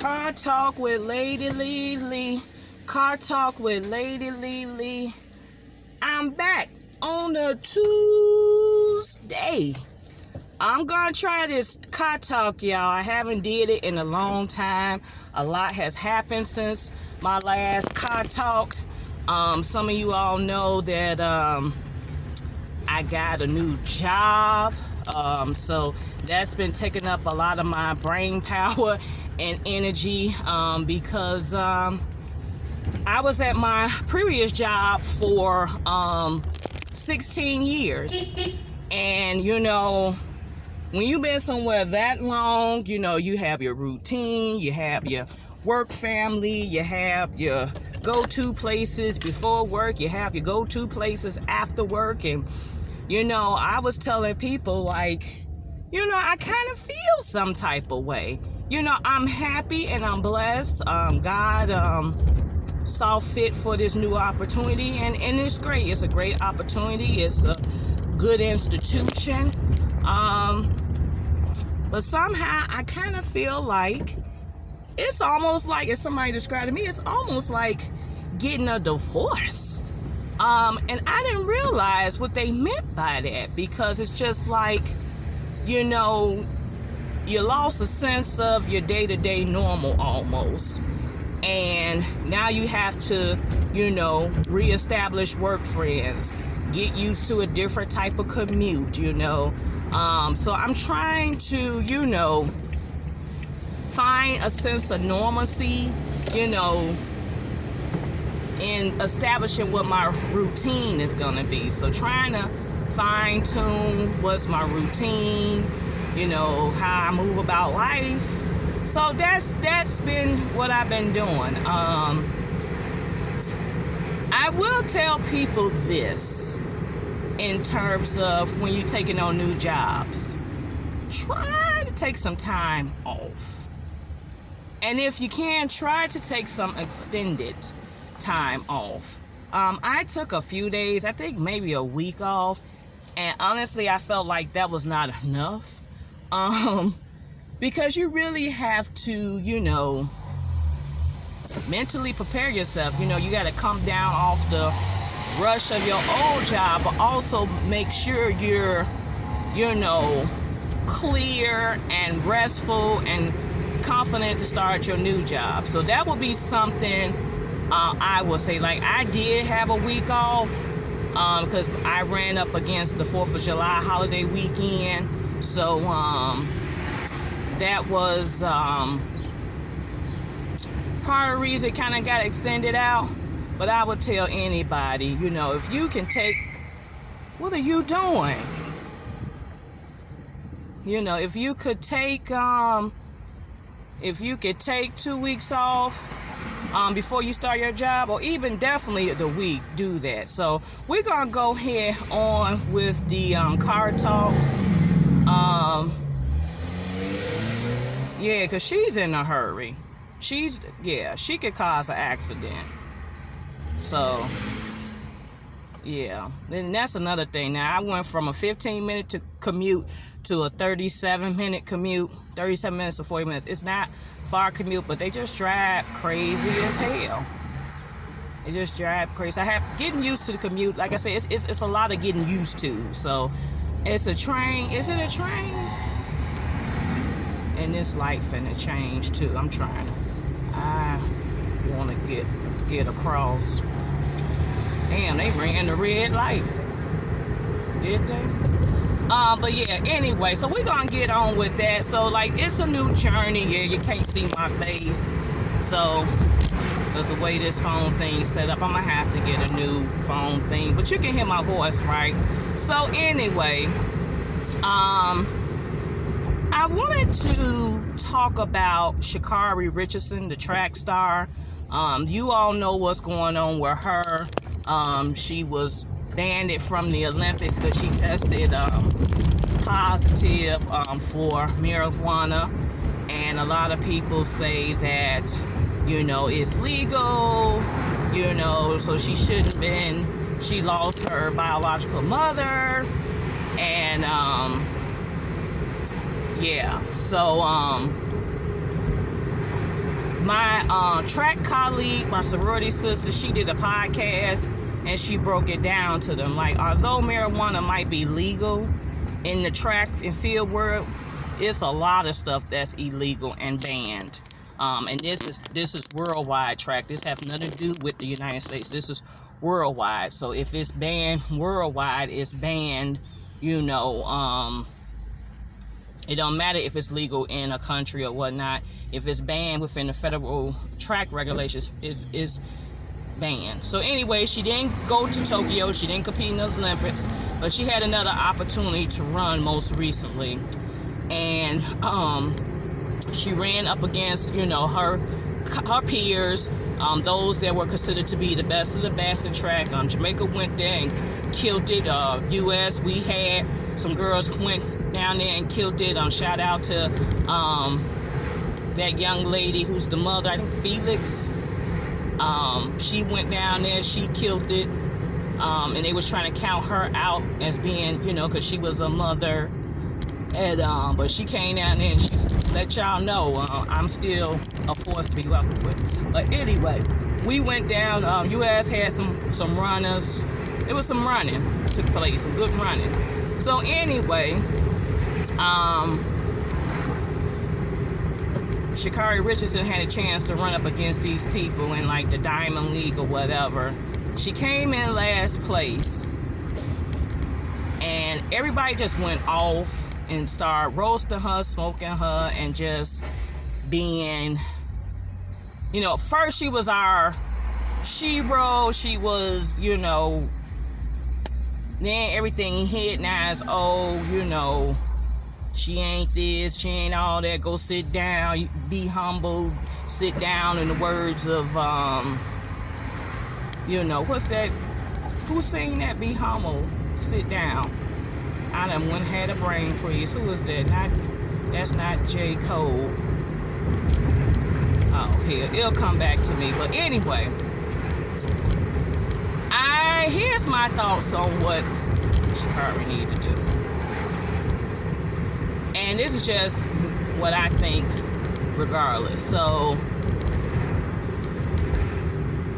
Car Talk with Lady Lee Lee. Car Talk with Lady Lee Lee. I'm back on a Tuesday. I'm gonna try this car talk, y'all. I haven't did it in a long time. A lot has happened since my last car talk. Some of you all know that I got a new job. So that's been taking up a lot of my brain power and energy because I was at my previous job for 16 years. And you know, when you've been somewhere that long, you know, you have your routine, you have your work family, you have your go-to places before work, you have your go-to places after work. And, you know, I was telling people, like, you know, I kind of feel some type of way. You know, I'm happy and I'm blessed. God saw fit for this new opportunity, and it's great. It's a great opportunity. It's a good institution. But somehow I kind of feel like it's almost like, as somebody described to me, it's almost like getting a divorce. And I didn't realize what they meant by that, because it's just like, you know, you lost a sense of your day-to-day normal almost. And now you have to, you know, reestablish work friends, get used to a different type of commute, you know. So I'm trying to, you know, find a sense of normalcy, you know, in establishing what my routine is going to be. So trying to fine tune what's my routine, you know, how I move about life. So that's been what I've been doing. I will tell people this in terms of when you're taking on new jobs. Try to take some time off. And if you can, try to take some extended time off. I took a few days, I think maybe a week off, and honestly I felt like that was not enough. Because you really have to, you know, mentally prepare yourself. You know, you got to come down off the rush of your old job, but also make sure you're, you know, clear and restful and confident to start your new job. So that would be something I would say. Like, I did have a week off because I ran up against the 4th of July holiday weekend. So that was part of the reason it kind of got extended out. But I would tell anybody, you know, if you can take, what are you doing? You know, if you could take 2 weeks off before you start your job, or even definitely the week, do that. So we're gonna go ahead on with the car talks. Yeah, because she's in a hurry. She could cause an accident. So, yeah. Then that's another thing. Now, I went from a 15-minute commute to a 37-minute commute. 37 minutes to 40 minutes. It's not far commute, but they just drive crazy as hell. They just drive crazy. I have getting used to the commute. Like I said, it's a lot of getting used to. So, it's a train. Is it a train? And this light finna change too. I want to get across. Damn, they ran the red light. Did they? But yeah, anyway, so we're gonna get on with that. So, like, it's a new journey. Yeah, you can't see my face. So, because the way this phone thing's set up, I'm gonna have to get a new phone thing. But you can hear my voice, right? So anyway, I wanted to talk about Sha'Carri Richardson, the track star. You all know what's going on with her. She was banned from the Olympics because she tested positive for marijuana. And a lot of people say that, you know, it's legal, you know, so she shouldn't have been. She lost her biological mother. And, yeah, so, my track colleague, my sorority sister, she did a podcast and she broke it down to them. Like, although marijuana might be legal in the track and field world, it's a lot of stuff that's illegal and banned. And this is worldwide track. This has nothing to do with the United States. This is worldwide. So if it's banned worldwide, it's banned, you know, it don't matter if it's legal in a country or whatnot. If it's banned within the federal track regulations, is banned. So anyway, she didn't go to Tokyo. She didn't compete in the Olympics, but she had another opportunity to run most recently. And she ran up against, you know, her peers, those that were considered to be the best of the best in track. Jamaica went there and killed it. U.S., we had some girls went down there and killed it. Shout out to that young lady who's the mother, I think Felix. She went down there, she killed it. And they was trying to count her out as being, you know, because she was a mother. And, but she came down there and she let y'all know I'm still a force to be welcomed with. But anyway, we went down. U.S. had some runners. It was some running took place, some good running. So anyway, Sha'Carri Richardson had a chance to run up against these people in like the Diamond League or whatever. She came in last place, and everybody just went off and started roasting her, smoking her, and just being, you know, first she was our shero, she was, you know, then everything hit, now it's, oh, you know, she ain't this, she ain't all that, go sit down, be humble, sit down, in the words of, you know, what's that, who's saying that, be humble, sit down. I done went had a brain freeze. Who is that? That's not J. Cole. Oh, here, it'll come back to me. But anyway, here's my thoughts on what Sha'Carri need to do. And this is just what I think regardless. So,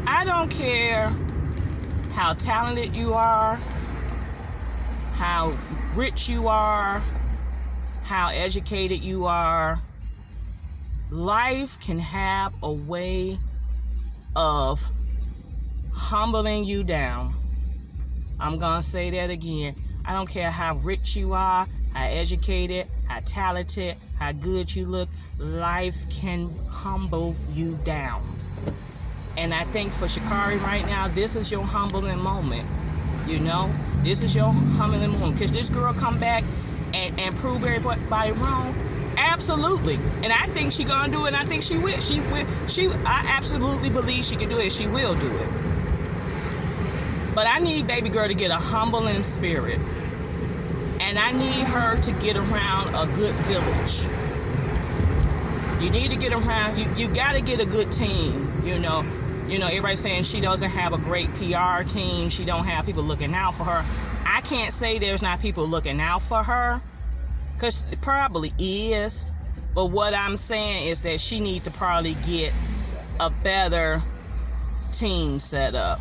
I don't care how talented you are, how rich you are, how educated you are. Life can have a way of humbling you down. I'm gonna say that again. I don't care how rich you are, how educated, how talented, how good you look. Life can humble you down. And I think for Sha'Carri right now, this is your humbling moment. You know, this is your humbling moment. Because this girl come back and prove everybody wrong. Absolutely. And I think she gonna do it, and I think she will. I absolutely believe she can do it. She will do it. But I need baby girl to get a humbling spirit. And I need her to get around a good village. You need to get around, you gotta get a good team, you know. You know, everybody's saying she doesn't have a great PR team. She don't have people looking out for her. I can't say there's not people looking out for her, because it probably is. But what I'm saying is that she needs to probably get a better team set up.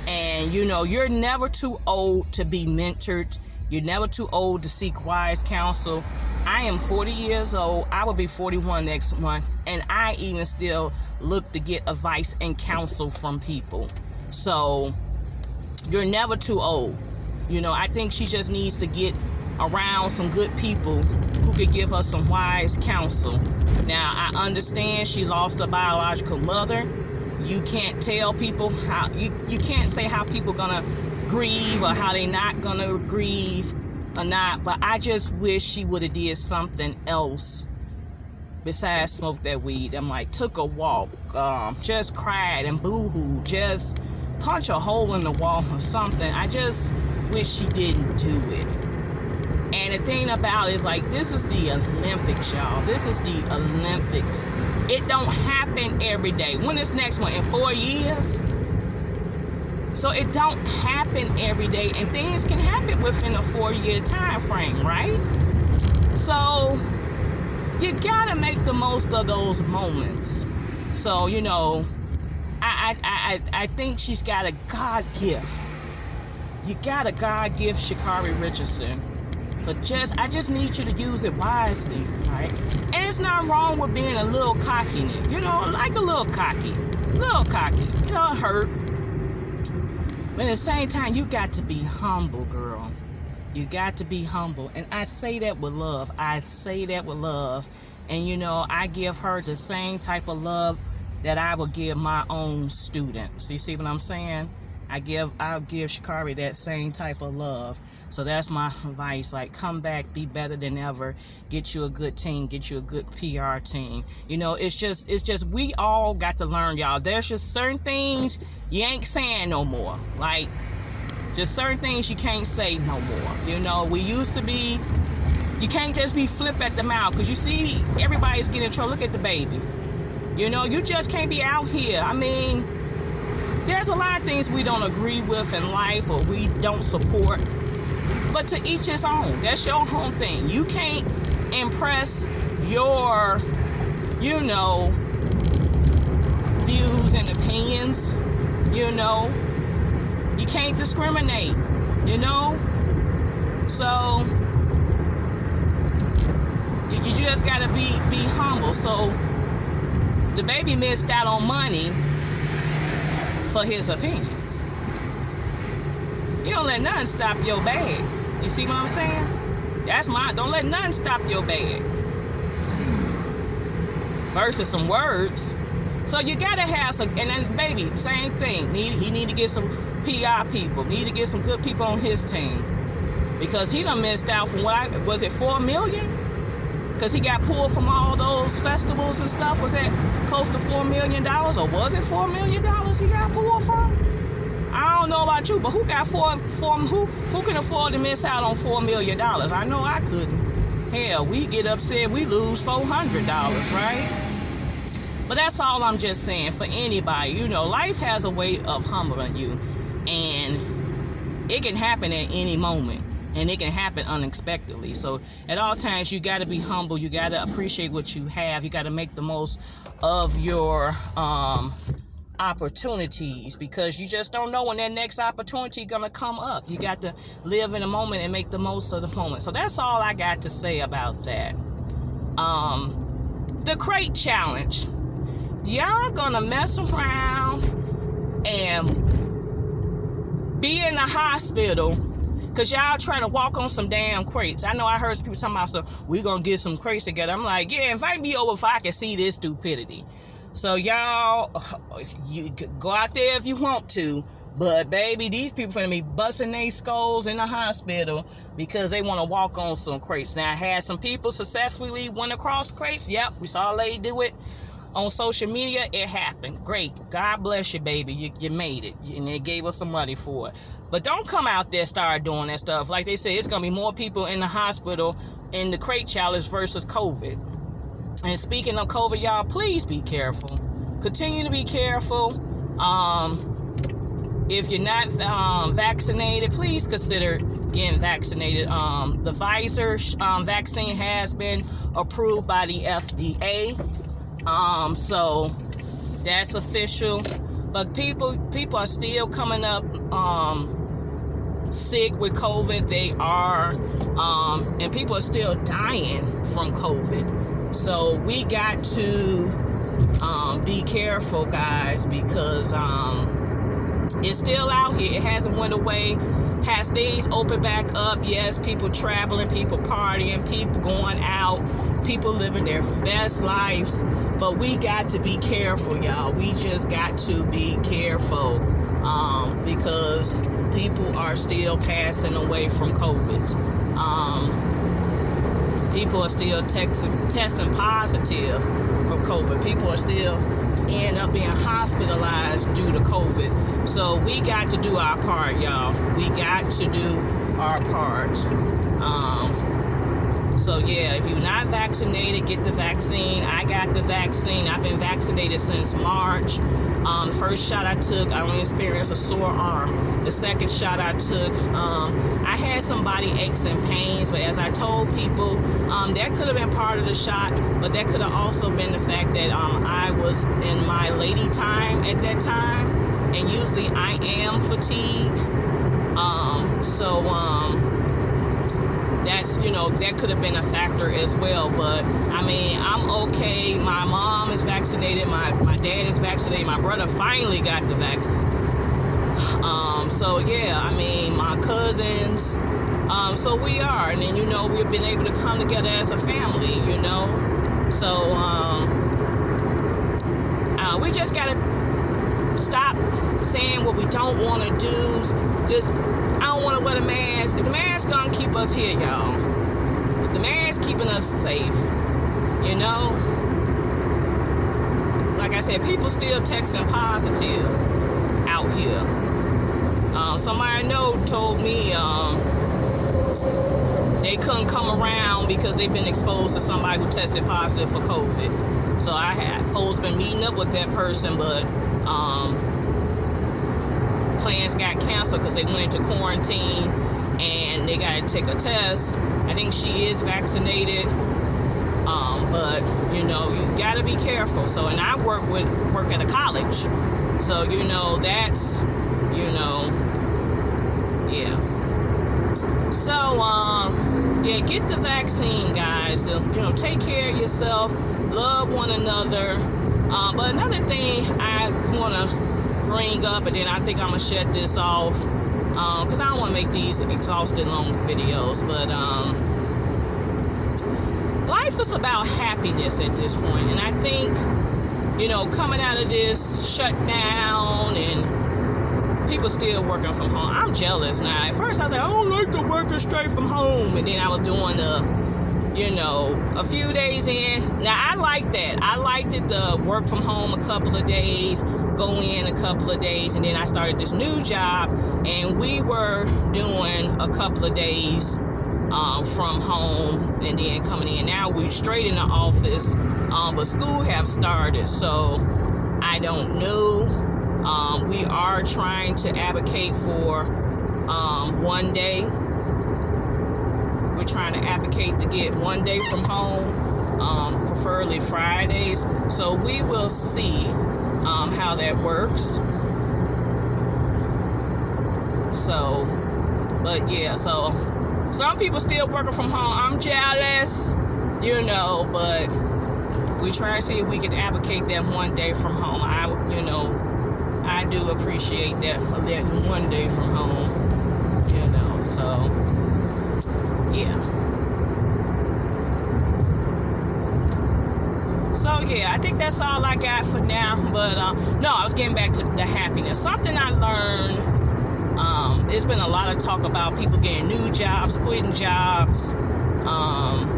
And, you know, you're never too old to be mentored. You're never too old to seek wise counsel. I am 40 years old. I will be 41 next month. And I even still look to get advice and counsel from people. So you're never too old. You know, I think she just needs to get around some good people who could give her some wise counsel. Now, I understand she lost a biological mother. You can't tell people how, you can't say how people gonna grieve or how they not gonna grieve or not, but I just wish she would have did something else besides smoke that weed. I'm like, took a walk, just cried and boo-hooed, just punch a hole in the wall or something. I just wish she didn't do it. And the thing about it is, like, this is the Olympics, y'all. This is the Olympics. It don't happen every day. When is next one? In 4 years? So it don't happen every day, and things can happen within a 4-year time frame, right? So you gotta make the most of those moments. So, I think she's got a God gift. You got a God gift, Sha'Carri Richardson. But I just need you to use it wisely, right? And it's not wrong with being a little cocky, like a little cocky. It hurt. But at the same time, you got to be humble, girl. You got to be humble. And I say that with love. And, I give her the same type of love that I would give my own students. You see what I'm saying? I'll give Sha'Carri that same type of love. So that's my advice. Like, come back, be better than ever. Get you a good team. Get you a good PR team. It's just we all got to learn, y'all. There's just certain things you ain't saying no more. Like, just certain things you can't say no more. We used to be, you can't just be flip at the mouth. Because you see, everybody's getting in trouble. Look at the baby. You just can't be out here. I mean, there's a lot of things we don't agree with in life or we don't support. But to each his own. That's your home thing. You can't impress your, views and opinions. You can't discriminate. So you just gotta be humble. So the baby missed out on money for his opinion. You don't let nothing stop your bag. You see what I'm saying? Don't let nothing stop your bag. Versus some words. So you gotta have some, and then baby, same thing. He need to get some PR people. Need to get some good people on his team. Because he done missed out from was it $4 million? Because he got pulled from all those festivals and stuff. Was that close to $4 million? Or was it $4 million he got pulled from? I don't know about you, but who can afford to miss out on $4 million? I know I couldn't. Hell, we get upset, we lose $400, right? But that's all I'm just saying for anybody. Life has a way of humbling you, and it can happen at any moment, and it can happen unexpectedly. So at all times, you got to be humble. You got to appreciate what you have. You got to make the most of your opportunities, because you just don't know when that next opportunity gonna come up. You got to live in the moment and make the most of the moment. So that's all I got to say about that. The crate challenge. Y'all gonna mess around and be in the hospital because y'all trying to walk on some damn crates. I know I heard some people talking about, so we gonna get some crates together. I'm like, yeah, invite me over if I can see this stupidity. So y'all, you go out there if you want to, but baby, these people finna be busting their skulls in the hospital because they want to walk on some crates. Now, I had some people successfully went across crates. Yep, we saw a lady do it on social media. It happened. Great. God bless you, baby. You made it, and they gave us some money for it. But don't come out there start doing that stuff. Like they said, it's gonna be more people in the hospital in the crate challenge versus COVID. And speaking of COVID, y'all, please be careful. Continue to be careful. If you're not vaccinated, please consider getting vaccinated. The Pfizer vaccine has been approved by the FDA. So that's official. But people are still coming up sick with COVID. They are, and people are still dying from COVID. So we got to be careful, guys, because it's still out here. It hasn't went away. Has things opened back up? Yes, people traveling, people partying, people going out, people living their best lives. But we got to be careful, y'all. We just got to be careful because people are still passing away from COVID. People are still testing positive from COVID. People are still end up being hospitalized due to COVID. So we got to do our part, y'all. We got to do our part. So yeah, if you're not vaccinated, get the vaccine. I got the vaccine. I've been vaccinated since March. First shot I took, I only experienced a sore arm. The second shot I took, I had some body aches and pains, but as I told people, that could have been part of the shot, but that could have also been the fact that I was in my lady time at that time, and usually I am fatigued. That's, that could have been a factor as well. But I mean, I'm okay. My mom is vaccinated, my dad is vaccinated, my brother finally got the vaccine. So yeah, I mean, my cousins, so we are, and then we've been able to come together as a family, so we just gotta stop saying what we don't want to do. I don't want to wear the mask. If the mask gonna keep us here, y'all. If the mask keeping us safe, like I said, people still texting positive out here. Somebody I know told me they couldn't come around because they've been exposed to somebody who tested positive for COVID. So I had supposed to been meeting up with that person, but plans got canceled because they went into quarantine and they got to take a test. I think she is vaccinated, but you got to be careful. So, and I work at a college, so that's yeah. So yeah, get the vaccine, guys. Take care of yourself, love one another. But another thing I want to bring up, and then I think I'm gonna shut this off because I don't want to make these exhausting long videos, but life is about happiness at this point. And I think coming out of this shutdown and people still working from home, I'm jealous now. At first I was like, I don't like the working straight from home, and then I was doing a few days in. Now I like that. I liked it, the work from home a couple of days, go in a couple of days, and then I started this new job, and we were doing a couple of days from home and then coming in. Now we're straight in the office, but school have started, so I don't know. We are trying to advocate for one day. We're trying to advocate to get one day from home, preferably Fridays. So we will see how that works. So, but yeah, so some people still working from home. I'm jealous, but we try to see if we can advocate that one day from home. I do appreciate that one day from home, so yeah. So yeah, I think that's all I got for now. But no, I was getting back to the happiness. Something I learned. There's been a lot of talk about people getting new jobs, quitting jobs, going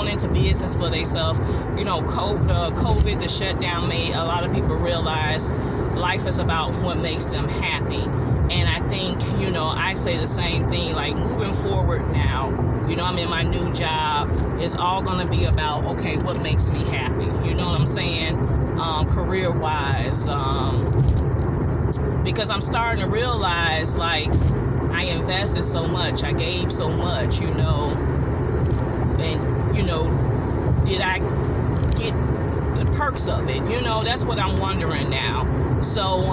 into business for themselves. COVID, the shutdown made a lot of people realize life is about what makes them happy. And I think, I say the same thing, like moving forward now, I'm in my new job. It's all going to be about, okay, what makes me happy? You know what I'm saying? Career-wise. Because I'm starting to realize, like, I invested so much. I gave so much, and, did I get the perks of it? That's what I'm wondering now. So,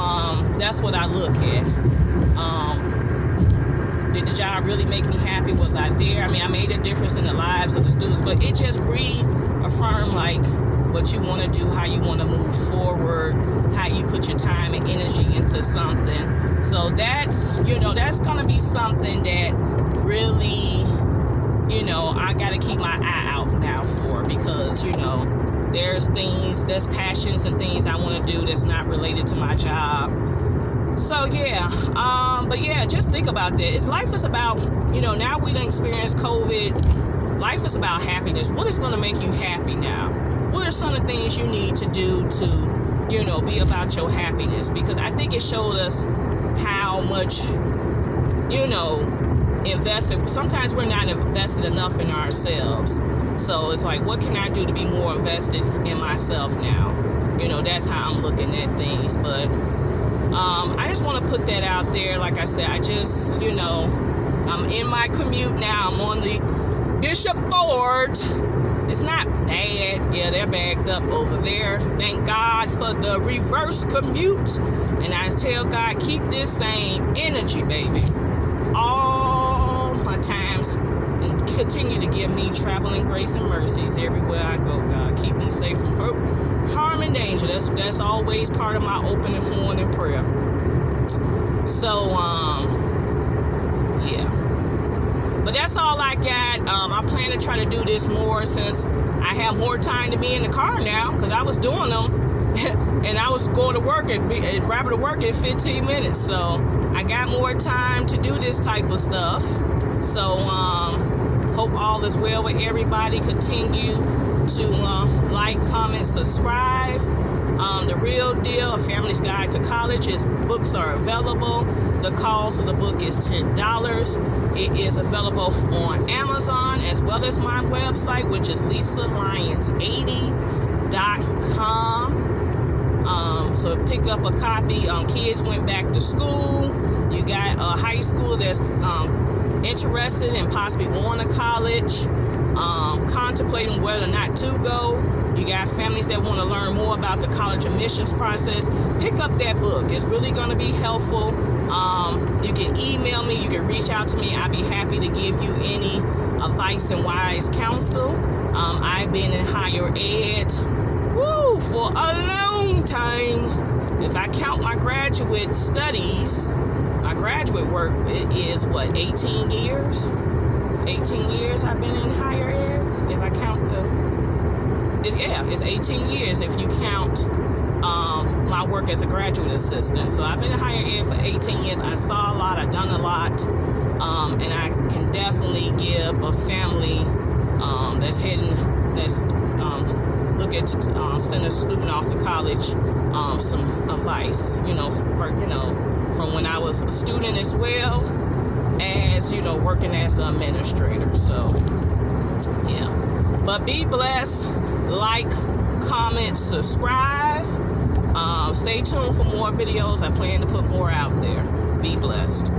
that's what I look at. Did the job really make me happy? Was I there? I mean, I made a difference in the lives of the students, but it just reaffirmed, like, what you want to do, how you want to move forward, how you put your time and energy into something. So that's, that's going to be something that really, I got to keep my eye out now for, because, there's passions and things I want to do that's not related to my job. So yeah, but yeah, just think about that. Life is about, now we done experienced COVID. Life is about happiness. What is going to make you happy now? What are some of the things you need to do to, be about your happiness? Because I think it showed us how much, invested. Sometimes we're not invested enough in ourselves. So it's like, what can I do to be more invested in myself now? You know, that's how I'm looking at things. But I just want to put that out there. Like I said, I just, you know, I'm in my commute now. I'm on the Bishop Ford. It's not bad. Yeah, they're backed up over there. Thank God for the reverse commute. And I tell God, keep this same energy, baby, all my times. And continue to give me traveling grace and mercies everywhere I go, God. Keep me safe from harm and danger. That's always part of my opening morning prayer. So, yeah. But that's all I got. I plan to try to do this more since I have more time to be in the car now, because I was doing them and I was going to work and wrapping to work in 15 minutes. So I got more time to do this type of stuff. So hope all is well with everybody. Continue to like, comment, subscribe. The Real Deal, A Family's Guide to College. His books are available. The cost of the book is $10. It is available on Amazon as well as my website, which is LisaLyons80.com. So pick up a copy. Kids went back to school. You got a high schooler that's interested in possibly going to college, contemplating whether or not to go. You got families that want to learn more about the college admissions process. Pick up that book. It's really going to be helpful. You can email me. You can reach out to me. I'd be happy to give you any advice and wise counsel. I've been in higher ed for a long time. If I count my graduate studies, my graduate work, it is what, 18 years? 18 years I've been in higher ed. If I count it's 18 years if you count my work as a graduate assistant. So I've been in higher ed for 18 years. I saw a lot, I've done a lot, and I can definitely give a family that's looking to send a student off to college some advice, from when I was a student as well as, working as an administrator. So, yeah. But be blessed. Like, comment, subscribe. Stay tuned for more videos. I plan to put more out there. Be blessed.